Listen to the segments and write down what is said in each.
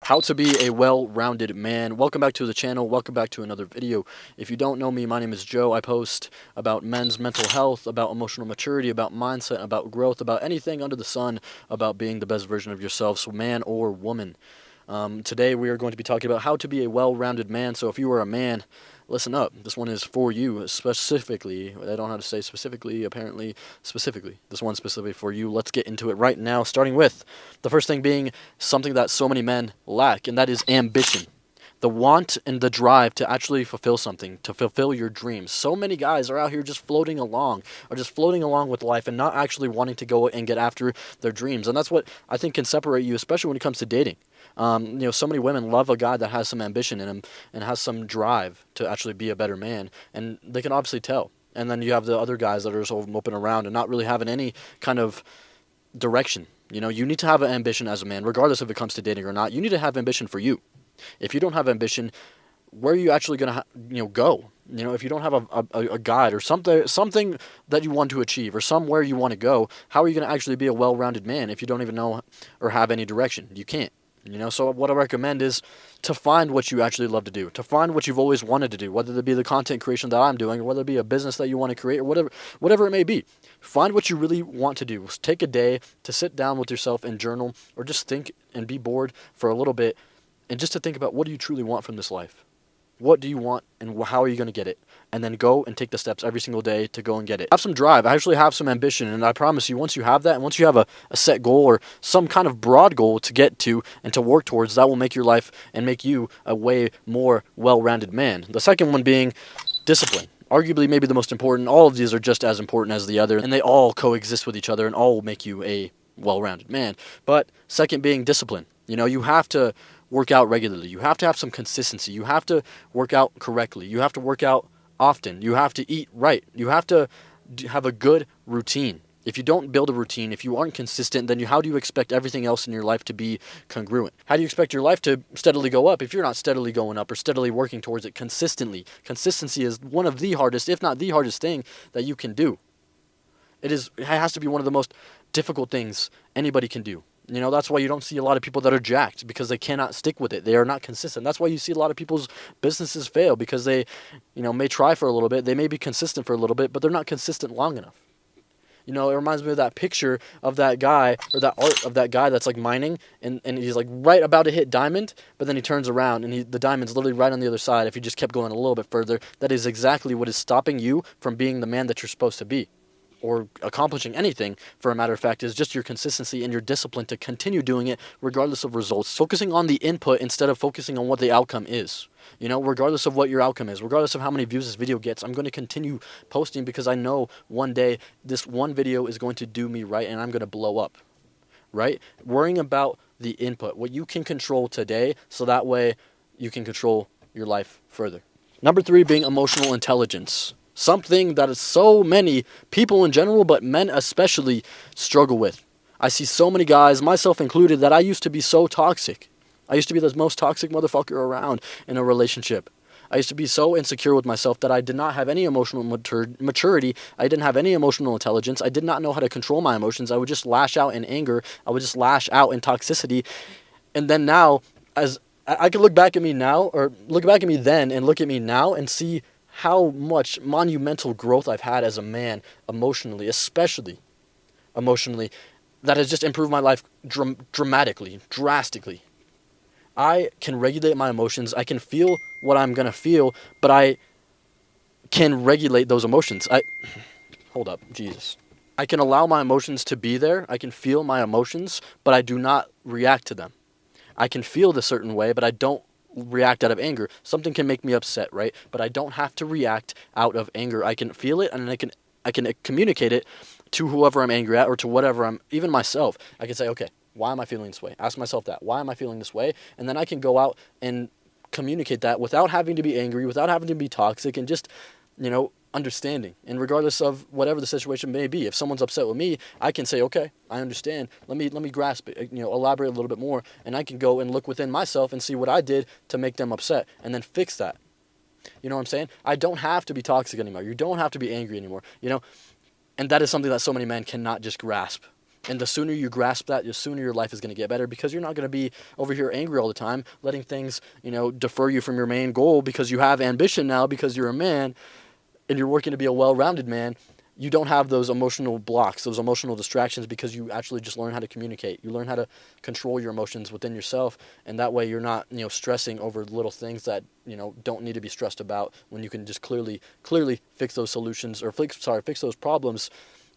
How to be a well-rounded man. Welcome back to the channel. Welcome back to another video. If you don't know me, my name is Joe. I post about men's mental health, about emotional maturity, about mindset, about growth, about anything under the sun, about being the best version of yourself, so man or woman. Today we are going to be talking about how to be a well-rounded man. So if you are a man, listen up. This one is for you specifically. I don't know how to say specifically, apparently specifically. This one's specifically for you. Let's get into it right now, starting with the first thing being something that so many men lack, and that is ambition. The want and the drive to actually fulfill something, to fulfill your dreams. So many guys are out here just floating along, or just floating along with life and not actually wanting to go and get after their dreams. And that's what I think can separate you, especially when it comes to dating. So many women love a guy that has some ambition in him and has some drive to actually be a better man, and they can obviously tell. And then you have the other guys that are sort of moping around and not really having any kind of direction. You need to have an ambition as a man, regardless if it comes to dating or not. You need to have ambition for you. If you don't have ambition, where are you actually going to go? If you don't have a guide or something that you want to achieve or somewhere you want to go, how are you going to actually be a well-rounded man if you don't even know or have any direction? You can't. So what I recommend is to find what you actually love to do, to find what you've always wanted to do, whether it be the content creation that I'm doing or whether it be a business that you want to create or whatever it may be. Find what you really want to do. Take a day to sit down with yourself and journal, or just think and be bored for a little bit, and just to think about, what do you truly want from this life? What do you want, and how are you going to get it? And then go and take the steps every single day to go and get it. Have some drive. I actually have some ambition, and I promise you, once you have that, and once you have a set goal or some kind of broad goal to get to and to work towards, that will make your life and make you a way more well-rounded man. The second one being discipline. Arguably maybe the most important. All of these are just as important as the other, and they all coexist with each other and all will make you a well-rounded man. But second being discipline. You have to work out regularly. You have to have some consistency. You have to work out correctly. You have to work out often. You have to eat right. You have to have a good routine. If you don't build a routine, if you aren't consistent, then how do you expect everything else in your life to be congruent? How do you expect your life to steadily go up if you're not steadily going up or steadily working towards it consistently? Consistency is one of the hardest, if not the hardest thing that you can do. It has to be one of the most difficult things anybody can do. That's why you don't see a lot of people that are jacked, because they cannot stick with it. They are not consistent. That's why you see a lot of people's businesses fail, because they, may try for a little bit. They may be consistent for a little bit, but they're not consistent long enough. It reminds me of that picture of that guy, or that art of that guy that's like mining, and he's like right about to hit diamond, but then he turns around and the diamond's literally right on the other side. If he just kept going a little bit further, that is exactly what is stopping you from being the man that you're supposed to be, or accomplishing anything, for a matter of fact, is just your consistency and your discipline to continue doing it regardless of results. Focusing on the input instead of focusing on what the outcome is. Regardless of what your outcome is, regardless of how many views this video gets, I'm going to continue posting, because I know one day this one video is going to do me right and I'm going to blow up, right? Worrying about the input, what you can control today, so that way you can control your life further. Number 3 being emotional intelligence. Something that is so many people in general, but men especially, struggle with. I see so many guys, myself included, that I used to be so toxic. I used to be the most toxic motherfucker around in a relationship. I used to be so insecure with myself that I did not have any emotional maturity. I didn't have any emotional intelligence. I did not know how to control my emotions. I would just lash out in anger. I would just lash out in toxicity. And then now, as I could look back at me now, or look back at me then and look at me now and see how much monumental growth I've had as a man, emotionally, especially emotionally, that has just improved my life dramatically, drastically. I can regulate my emotions. I can feel what I'm going to feel, but I can regulate those emotions. Hold up, Jesus. I can allow my emotions to be there. I can feel my emotions, but I do not react to them. I can feel the certain way, but I don't react out of anger. Something can make me upset, right? But I don't have to react out of anger. I can feel it, and I can communicate it to whoever I'm angry at, or to whatever even myself. I can say, okay, why am I feeling this way? Ask myself that. Why am I feeling this way? And then I can go out and communicate that without having to be angry, without having to be toxic, and just, understanding. And regardless of whatever the situation may be, if someone's upset with me, I can say, okay, I understand. Let me grasp it, elaborate a little bit more, and I can go and look within myself and see what I did to make them upset, and then fix that. You know what I'm saying? I don't have to be toxic anymore. You don't have to be angry anymore, And that is something that so many men cannot just grasp. And the sooner you grasp that, the sooner your life is going to get better, because you're not going to be over here angry all the time, letting things, defer you from your main goal because you have ambition now, because you're a man and you're working to be a well-rounded man. You don't have those emotional blocks, those emotional distractions, because you actually just learn how to communicate. You learn how to control your emotions within yourself, and that way you're not, stressing over little things that, don't need to be stressed about, when you can just clearly fix those solutions, or fix those problems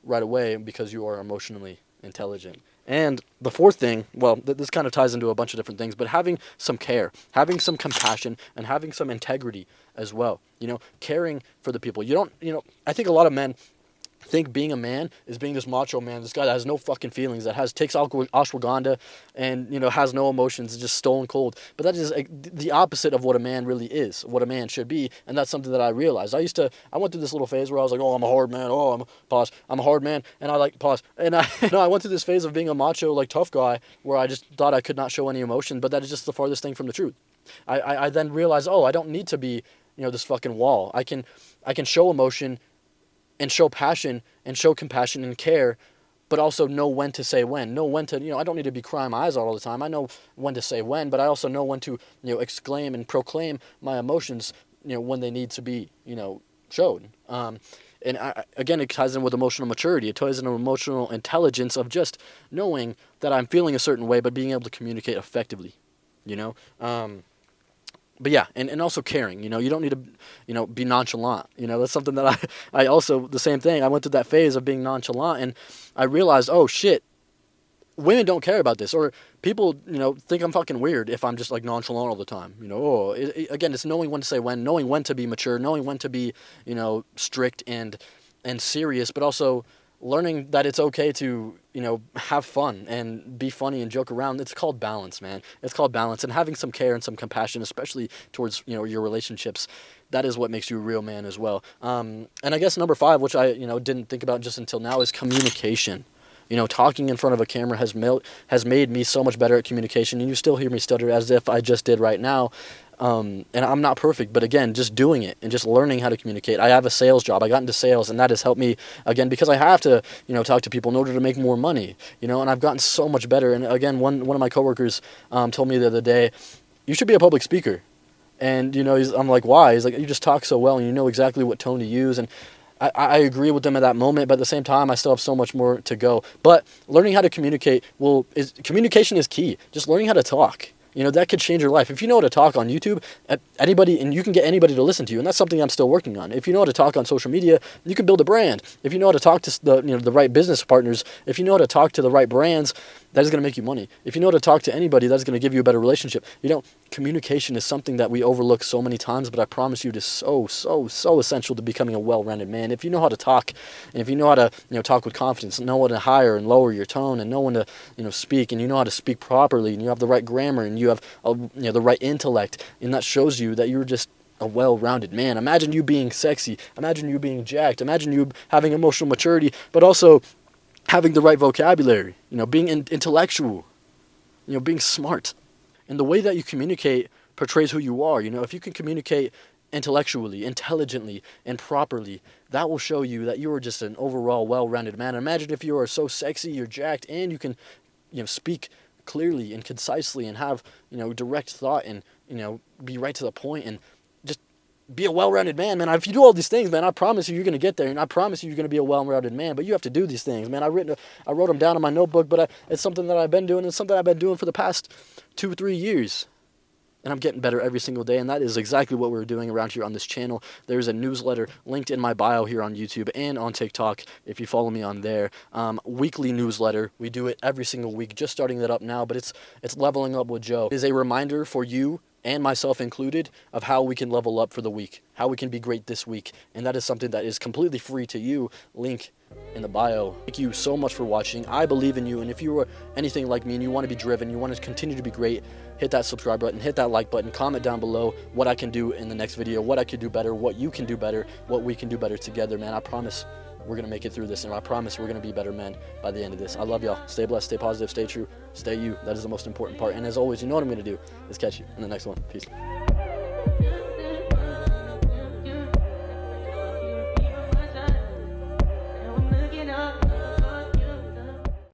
right away, because you are emotionally intelligent. And the fourth thing, well, this kind of ties into a bunch of different things, but having some care, having some compassion, and having some integrity as well. Caring for the people. I think a lot of men think being a man is being this macho man, this guy that has no fucking feelings, that takes ashwagandha and, has no emotions, just stone cold. But that is the opposite of what a man really is, what a man should be. And that's something that I realized. I went through this little phase where I was like, oh, I'm a hard man. Oh, I'm a hard man. And I pause. And I went through this phase of being a macho, tough guy, where I just thought I could not show any emotion. But that is just the farthest thing from the truth. I then realized, I don't need to be, this fucking wall. I can show emotion and show passion and show compassion and care, but also know when to say when. Know when to, I don't need to be crying my eyes out all the time. I know when to say when, but I also know when to, exclaim and proclaim my emotions, when they need to be, shown. And again, it ties in with emotional maturity. It ties in with emotional intelligence of just knowing that I'm feeling a certain way, but being able to communicate effectively, But yeah, and also caring, you don't need to, be nonchalant. That's something that I also, the same thing. I went through that phase of being nonchalant, and I realized, oh shit, women don't care about this, or people, think I'm fucking weird if I'm just nonchalant all the time. Again, it's knowing when to say when, knowing when to be mature, knowing when to be, strict and serious, but also learning that it's okay to, have fun and be funny and joke around. It's called balance, man. It's called balance, and having some care and some compassion, especially towards, your relationships. That is what makes you a real man as well. And I guess number 5, which I, didn't think about just until now, is communication. Talking in front of a camera has made me so much better at communication, and you still hear me stutter as if I just did right now. And I'm not perfect, but again, just doing it and just learning how to communicate. I have a sales job. I got into sales, and that has helped me, again, because I have to, talk to people in order to make more money, and I've gotten so much better. And again, one of my coworkers told me the other day, you should be a public speaker. And, I'm like, why? He's like, you just talk so well, and you know exactly what tone to use. And I agree with them at that moment, but at the same time, I still have so much more to go. But learning how to communicate, communication is key. Just learning how to talk. That could change your life. If you know how to talk on YouTube, anybody, and you can get anybody to listen to you, and that's something I'm still working on. If you know how to talk on social media, you can build a brand. If you know how to talk to the right business partners, if you know how to talk to the right brands, that is going to make you money. If you know how to talk to anybody, that's going to give you a better relationship. Communication is something that we overlook so many times, but I promise you it is so essential to becoming a well-rounded man. If you know how to talk, and if you know how to, talk with confidence, know when to higher and lower your tone, and know when to, speak, and you know how to speak properly, and you have the right grammar, and you have, the right intellect, and that shows you that you're just a well-rounded man. Imagine you being sexy. Imagine you being jacked. Imagine you having emotional maturity, but also having the right vocabulary, being intellectual, being smart. And the way that you communicate portrays who you are. If you can communicate intellectually, intelligently, and properly, that will show you that you are just an overall well-rounded man. Imagine if you are so sexy, you're jacked, and you can, speak clearly and concisely, and have, direct thought, and, be right to the point, and just be a well-rounded man, man. If you do all these things, man, I promise you're going to get there, and I promise you're going to be a well-rounded man, but you have to do these things, man. I wrote them down in my notebook, but it's something that I've been doing. It's something I've been doing for the past 2-3 years, and I'm getting better every single day, and that is exactly what we're doing around here on this channel. There's a newsletter linked in my bio here on YouTube and on TikTok if you follow me on there. Weekly newsletter. We do it every single week, just starting that up now, but it's Leveling Up with Joe. It is a reminder for you, and myself included, of how we can level up for the week, how we can be great this week, and that is something that is completely free to you. Link in the bio. Thank you so much for watching. I believe in you, and if you are anything like me and you want to be driven, you want to continue to be great, hit that subscribe button, hit that like button, comment down below what I can do in the next video, what I could do better, what you can do better, what we can do better together, man. I promise we're going to make it through this, and I promise we're going to be better men by the end of this. I love y'all. Stay blessed, stay positive, stay true, stay you. That is the most important part. And as always, you know what I'm going to do is catch you in the next one. Peace.